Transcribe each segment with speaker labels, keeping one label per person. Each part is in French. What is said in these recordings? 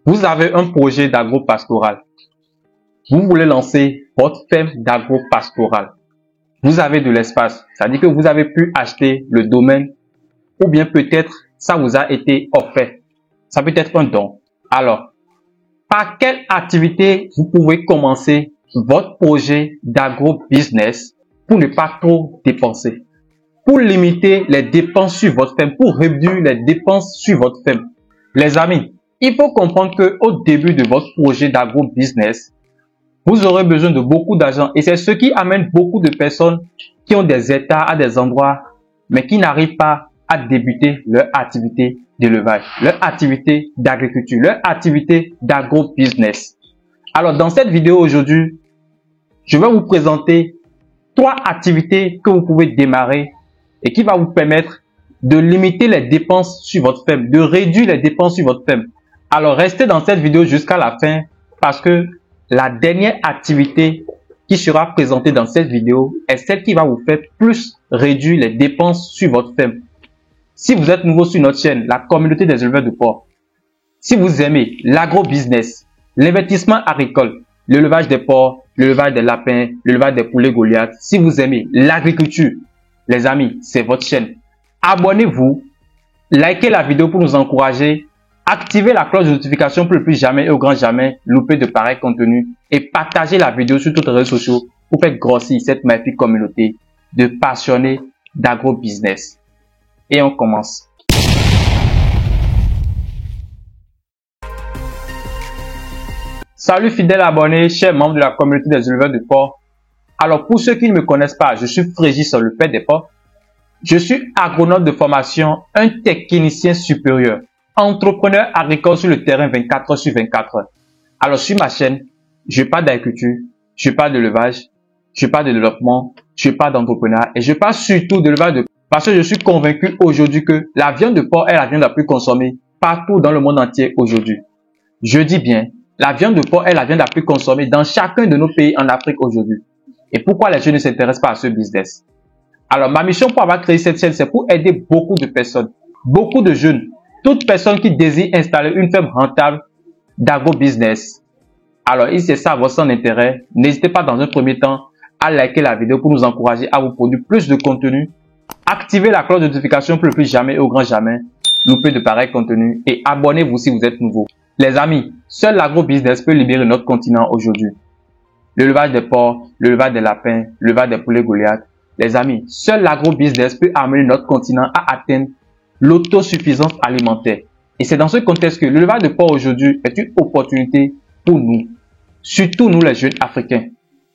Speaker 1: Vous avez un projet d'agro-pastoral. Vous voulez lancer votre ferme d'agro-pastoral. Vous avez de l'espace, c'est-à-dire que vous avez pu acheter le domaine ou bien peut-être ça vous a été offert. Ça peut être un don. Alors, par quelle activité vous pouvez commencer votre projet d'agro-business pour ne pas trop dépenser? Pour limiter les dépenses sur votre ferme, pour réduire les dépenses sur votre ferme. Les amis, il faut comprendre que au début de votre projet d'agro-business, vous aurez besoin de beaucoup d'argent et c'est ce qui amène beaucoup de personnes qui ont des hectares à des endroits, mais qui n'arrivent pas à débuter leur activité d'élevage, leur activité d'agriculture, leur activité d'agro-business. Alors, dans cette vidéo aujourd'hui, je vais vous présenter 3 activités que vous pouvez démarrer et qui va vous permettre de limiter les dépenses sur votre ferme, de réduire les dépenses sur votre ferme. Alors, restez dans cette vidéo jusqu'à la fin parce que la dernière activité qui sera présentée dans cette vidéo est celle qui va vous faire plus réduire les dépenses sur votre ferme. Si vous êtes nouveau sur notre chaîne, la communauté des éleveurs de porc, si vous aimez l'agro-business, l'investissement agricole, l'élevage des porcs, l'élevage des lapins, l'élevage des poulets Goliath, si vous aimez l'agriculture, les amis, c'est votre chaîne. Abonnez-vous, likez la vidéo pour nous encourager, activez la cloche de notification pour ne plus jamais et au grand jamais louper de pareils contenus et partagez la vidéo sur tous les réseaux sociaux pour faire grossir cette magnifique communauté de passionnés d'agro-business. Et on commence. Salut fidèles abonnés, chers membres de la communauté des éleveurs de porc. Alors pour ceux qui ne me connaissent pas, je suis Frégis, le père des porcs. Je suis agronome de formation, un technicien supérieur, entrepreneur agricole sur le terrain 24 heures sur 24 heures. Alors sur ma chaîne, je parle d'agriculture, je parle d'élevage, je parle de développement, je parle d'entrepreneuriat et je parle surtout d'élevage de porc parce que je suis convaincu aujourd'hui que la viande de porc est la viande la plus consommée partout dans le monde entier aujourd'hui. Je dis bien, la viande de porc est la viande la plus consommée dans chacun de nos pays en Afrique aujourd'hui. Et pourquoi les jeunes ne s'intéressent pas à ce business? Alors, ma mission pour avoir créé cette chaîne, c'est pour aider beaucoup de personnes, beaucoup de jeunes, toute personne qui désire installer une ferme rentable d'agro-business. Alors, si c'est ça votre intérêt, n'hésitez pas dans un premier temps à liker la vidéo pour nous encourager à vous produire plus de contenu. Activez la cloche de notification pour ne plus jamais et au grand jamais louper de pareils contenus et abonnez-vous si vous êtes nouveau. Les amis, seul l'agro-business peut libérer notre continent aujourd'hui. L'élevage des porcs, l'élevage des lapins, l'élevage des poulets Goliath. Les amis, seul l'agro-business peut amener notre continent à atteindre l'autosuffisance alimentaire. Et c'est dans ce contexte que l'élevage de porc aujourd'hui est une opportunité pour nous, surtout nous les jeunes africains.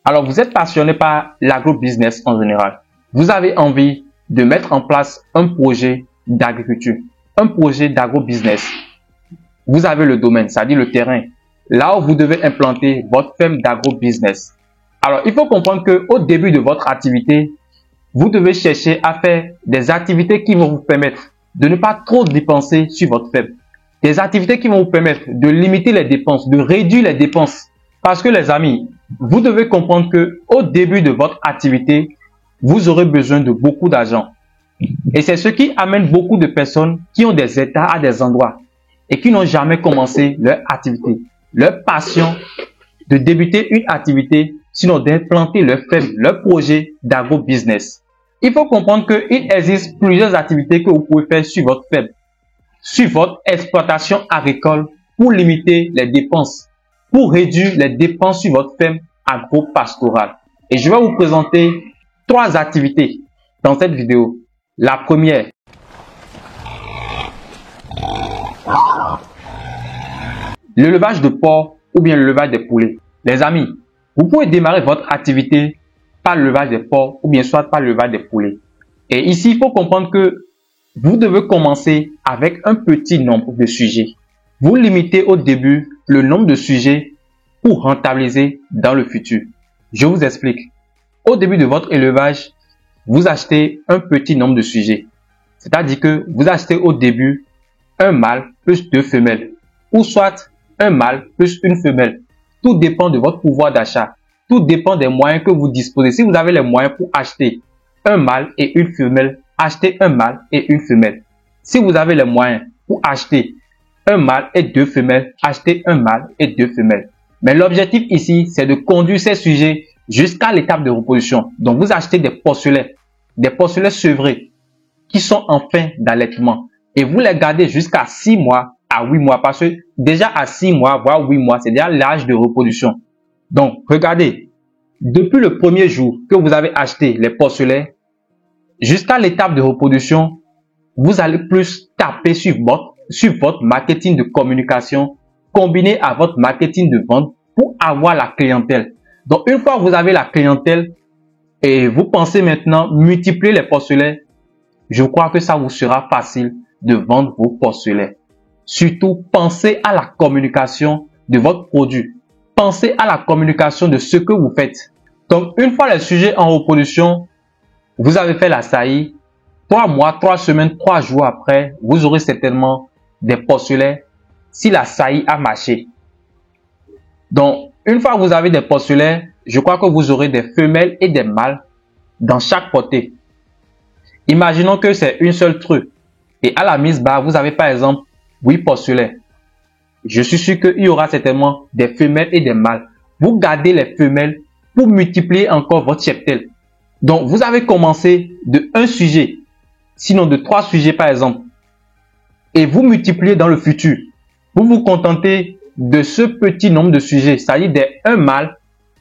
Speaker 1: Alors vous êtes passionné par l'agro-business en général. Vous avez envie de mettre en place un projet d'agriculture, un projet d'agro-business. Vous avez le domaine, c'est-à-dire le terrain, là où vous devez implanter votre ferme d'agro-business. Alors, il faut comprendre qu'au début de votre activité, vous devez chercher à faire des activités qui vont vous permettre de ne pas trop dépenser sur votre ferme. Des activités qui vont vous permettre de limiter les dépenses, de réduire les dépenses. Parce que les amis, vous devez comprendre qu'au début de votre activité, vous aurez besoin de beaucoup d'argent. Et c'est ce qui amène beaucoup de personnes qui ont des hectares à des endroits et qui n'ont jamais commencé leur activité, leur passion de débuter une activité, sinon d'implanter leur ferme, leur projet d'agro-business. Il faut comprendre qu'il existe plusieurs activités que vous pouvez faire sur votre ferme, sur votre exploitation agricole pour limiter les dépenses, pour réduire les dépenses sur votre ferme agro-pastorale. Et je vais vous présenter 3 activités dans cette vidéo. La première, l'élevage de porc ou bien l'élevage des poulets. Les amis, vous pouvez démarrer votre activité par l'élevage des porcs ou bien soit par l'élevage des poulets. Et ici, il faut comprendre que vous devez commencer avec un petit nombre de sujets. Vous limitez au début le nombre de sujets pour rentabiliser dans le futur. Je vous explique. Au début de votre élevage, vous achetez un petit nombre de sujets. C'est-à-dire que vous achetez au début un mâle plus 2 femelles ou soit un mâle plus une femelle. Tout dépend de votre pouvoir d'achat. Tout dépend des moyens que vous disposez. Si vous avez les moyens pour acheter un mâle et une femelle, achetez un mâle et une femelle. Si vous avez les moyens pour acheter un mâle et 2 femelles, achetez un mâle et 2 femelles. Mais l'objectif ici, c'est de conduire ces sujets jusqu'à l'étape de reproduction. Donc, vous achetez des porcelets sevrés qui sont en fin d'allaitement et vous les gardez jusqu'à 6 mois à 8 mois parce que déjà à 6 mois, voire 8 mois, c'est déjà l'âge de reproduction. Donc, regardez, depuis le premier jour que vous avez acheté les porcelets jusqu'à l'étape de reproduction, vous allez plus taper sur votre marketing de communication combiné à votre marketing de vente pour avoir la clientèle. Donc, une fois que vous avez la clientèle et vous pensez maintenant multiplier les porcelets, je crois que ça vous sera facile de vendre vos porcelets. Surtout, pensez à la communication de votre produit. Pensez à la communication de ce que vous faites. Donc, une fois les sujets en reproduction, vous avez fait la saillie, 3 mois, 3 semaines, 3 jours après, vous aurez certainement des porcelets si la saillie a marché. Donc, une fois que vous avez des porcelets, je crois que vous aurez des femelles et des mâles dans chaque portée. Imaginons que c'est une seule true et à la mise bas, vous avez par exemple 8 porcelets. Je suis sûr qu'il y aura certainement des femelles et des mâles. Vous gardez les femelles pour multiplier encore votre cheptel. Donc, vous avez commencé de un sujet, sinon de 3 sujets par exemple, et vous multipliez dans le futur. Vous vous contentez de ce petit nombre de sujets, c'est-à-dire des 1 mâle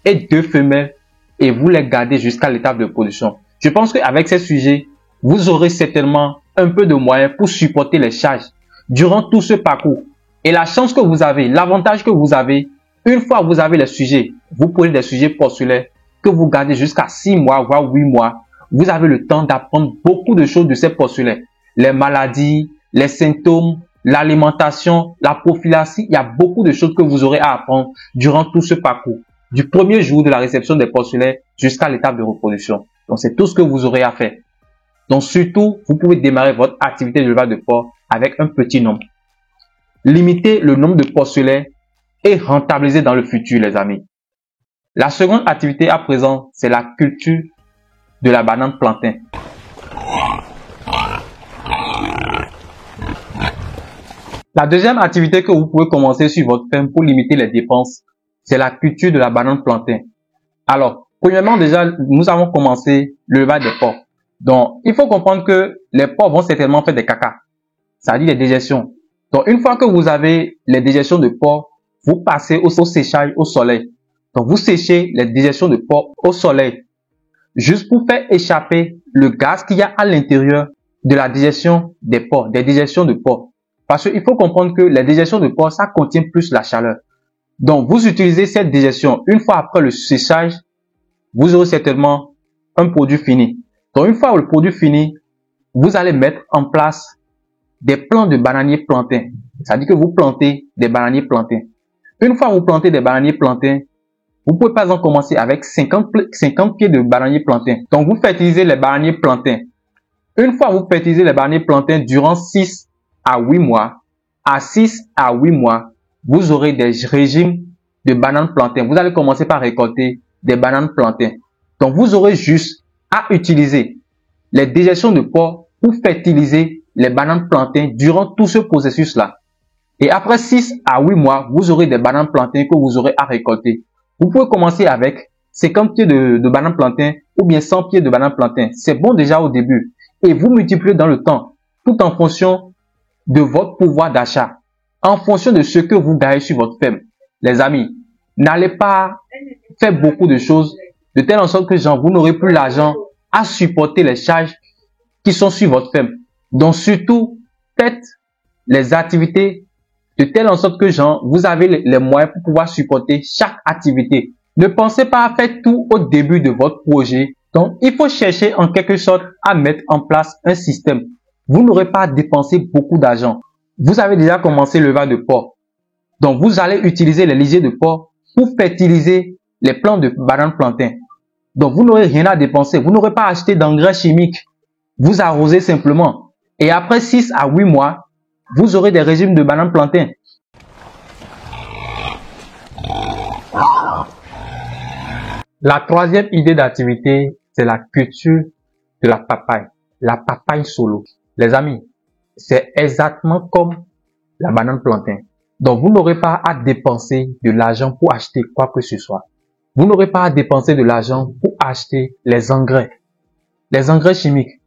Speaker 1: et 2 femelles, et vous les gardez jusqu'à l'étape de production. Je pense qu'avec ces sujets, vous aurez certainement un peu de moyens pour supporter les charges durant tout ce parcours. Et la chance que vous avez, l'avantage que vous avez, une fois que vous avez les sujets, vous prenez des sujets porcelains que vous gardez jusqu'à 6 mois, voire 8 mois, vous avez le temps d'apprendre beaucoup de choses de ces porcelains. Les maladies, les symptômes, l'alimentation, la prophylaxie, il y a beaucoup de choses que vous aurez à apprendre durant tout ce parcours. Du premier jour de la réception des porcelains jusqu'à l'étape de reproduction. Donc, c'est tout ce que vous aurez à faire. Donc, surtout, vous pouvez démarrer votre activité d'élevage de porc avec un petit nombre. Limitez le nombre de porcelets et rentabilisez dans le futur, les amis. La seconde activité à présent, c'est la culture de la banane plantain. La deuxième activité que vous pouvez commencer sur votre ferme pour limiter les dépenses, c'est la culture de la banane plantain. Alors, premièrement, déjà, nous avons commencé l'élevage des porcs. Donc, il faut comprendre que les porcs vont certainement faire des caca, c'est-à-dire des dégestions. Donc, une fois que vous avez les dégestions de porc, vous passez au séchage au soleil. Donc, vous séchez les dégestions de porc au soleil, juste pour faire échapper le gaz qu'il y a à l'intérieur de la digestion des porcs, des digestions de porc. Parce qu'il faut comprendre que les digestions de porc, ça contient plus la chaleur. Donc, vous utilisez cette digestion. Une fois après le séchage, vous aurez certainement un produit fini. Donc, une fois le produit fini, vous allez mettre en place des plants de bananiers plantains. C'est-à-dire que vous plantez des bananiers plantains. Une fois que vous plantez des bananiers plantains, vous pouvez par exemple commencer avec 50 pieds de bananiers plantains. Donc, vous fertilisez les bananiers plantains. Une fois que vous fertilisez les bananiers plantains durant 6 à 8 mois, à 6 à 8 mois, vous aurez des régimes de bananes plantains. Vous allez commencer par récolter des bananes plantains. Donc, vous aurez juste à utiliser les dégestions de porc pour fertiliser les bananes plantains durant tout ce processus-là. Et après 6 à 8 mois, vous aurez des bananes plantains que vous aurez à récolter. Vous pouvez commencer avec 50 pieds de bananes plantains ou bien 100 pieds de bananes plantains. C'est bon déjà au début. Et vous multipliez dans le temps, tout en fonction de votre pouvoir d'achat, en fonction de ce que vous gagnez sur votre ferme. Les amis, n'allez pas faire beaucoup de choses de telle en sorte que vous n'aurez plus l'argent à supporter les charges qui sont sur votre ferme. Donc surtout, faites les activités de telle en sorte que vous avez les moyens pour pouvoir supporter chaque activité. Ne pensez pas à faire tout au début de votre projet. Donc, il faut chercher en quelque sorte à mettre en place un système. Vous n'aurez pas à dépenser beaucoup d'argent. Vous avez déjà commencé l'élevage de porc. Donc, vous allez utiliser les lisiers de porc pour fertiliser les plants de bananes plantains. Donc, vous n'aurez rien à dépenser. Vous n'aurez pas à acheter d'engrais chimiques. Vous arrosez simplement. Et après 6 à 8 mois, vous aurez des régimes de bananes plantains. La troisième idée d'activité, c'est la culture de la papaye solo. Les amis, c'est exactement comme la banane plantain. Donc, vous n'aurez pas à dépenser de l'argent pour acheter quoi que ce soit. Vous n'aurez pas à dépenser de l'argent pour acheter les engrais chimiques.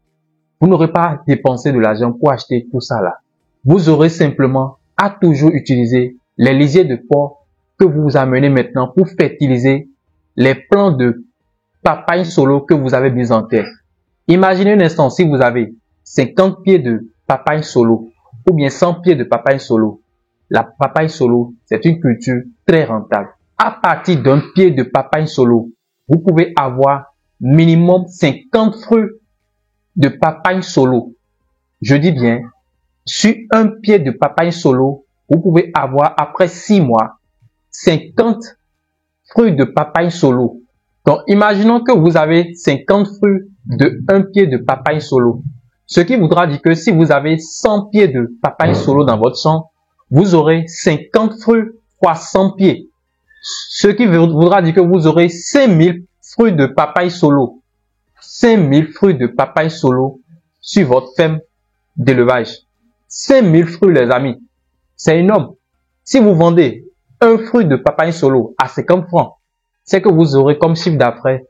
Speaker 1: Vous n'aurez pas à dépenser de l'argent pour acheter tout ça là. Vous aurez simplement à toujours utiliser les lisiers de porc que vous amenez maintenant pour fertiliser les plants de papaye solo que vous avez mis en terre. Imaginez un instant si vous avez 50 pieds de papaye solo ou bien 100 pieds de papaye solo. La papaye solo, c'est une culture très rentable. À partir d'un pied de papaye solo, vous pouvez avoir minimum 50 fruits de papaye solo. Je dis bien, sur un pied de papaye solo, vous pouvez avoir après 6 mois 50 fruits de papaye solo. Donc, imaginons que vous avez 50 fruits de un pied de papaye solo. Ce qui voudra dire que si vous avez 100 pieds de papaye solo dans votre champ, vous aurez 50 fruits fois 100 pieds. Ce qui voudra dire que vous aurez 5000 fruits de papaye solo. 5000 fruits de papaye solo sur votre ferme d'élevage. 5000 fruits, les amis. C'est énorme. Si vous vendez un fruit de papaye solo à 50 francs, c'est que vous aurez comme chiffre d'affaires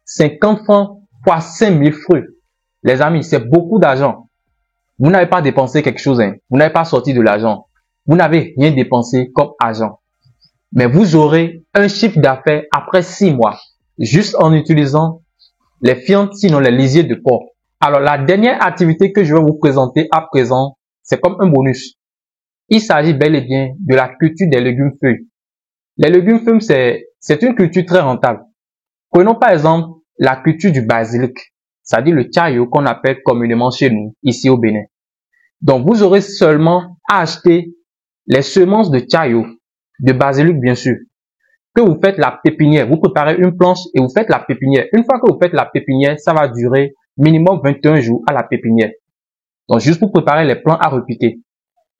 Speaker 1: 50 francs fois 5000 fruits. Les amis, c'est beaucoup d'argent. Vous n'avez pas dépensé quelque chose, hein. Vous n'avez pas sorti de l'argent. Vous n'avez rien dépensé comme argent. Mais vous aurez un chiffre d'affaires après 6 mois, juste en utilisant les fientes, sinon les lisiers de porc. Alors, la dernière activité que je vais vous présenter à présent, c'est comme un bonus. Il s'agit bel et bien de la culture des légumes feuilles. Les légumes feuilles, c'est une culture très rentable. Prenons par exemple la culture du basilic, c'est-à-dire le chayo qu'on appelle communément chez nous, ici au Bénin. Donc, vous aurez seulement à acheter les semences de chayo, de basilic bien sûr, que vous faites la pépinière. Vous préparez une planche et vous faites la pépinière. Une fois que vous faites la pépinière, ça va durer minimum 21 jours à la pépinière. Donc, juste pour préparer les plants à repiquer.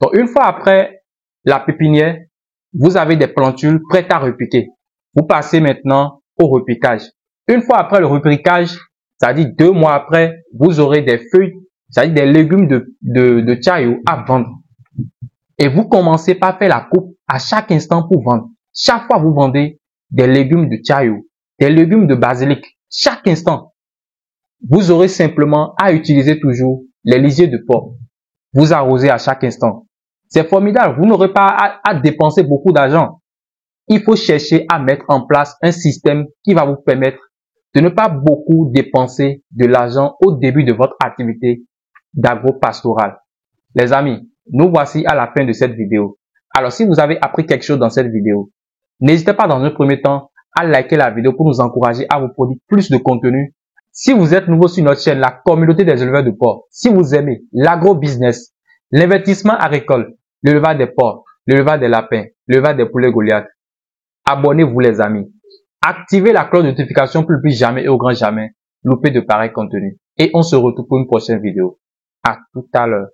Speaker 1: Donc, une fois après la pépinière, vous avez des plantules prêtes à repiquer. Vous passez maintenant au repiquage. Une fois après le repiquage, c'est-à-dire 2 mois après, vous aurez des feuilles, c'est-à-dire des légumes de chayo à vendre. Et vous commencez par faire la coupe à chaque instant pour vendre. Chaque fois vous vendez des légumes de chayo, des légumes de basilic, chaque instant. Vous aurez simplement à utiliser toujours les lisiers de porc. Vous arrosez à chaque instant. C'est formidable. Vous n'aurez pas à dépenser beaucoup d'argent. Il faut chercher à mettre en place un système qui va vous permettre de ne pas beaucoup dépenser de l'argent au début de votre activité d'agro-pastoral. Les amis, nous voici à la fin de cette vidéo. Alors, si vous avez appris quelque chose dans cette vidéo, n'hésitez pas dans un premier temps à liker la vidéo pour nous encourager à vous produire plus de contenu. Si vous êtes nouveau sur notre chaîne, la communauté des éleveurs de porcs, si vous aimez l'agro-business, l'investissement agricole, l'élevage des porcs, l'élevage des lapins, l'élevage des poulets Goliath, abonnez-vous les amis. Activez la cloche de notification pour ne plus jamais et au grand jamais louper de pareils contenus. Et on se retrouve pour une prochaine vidéo. À tout à l'heure.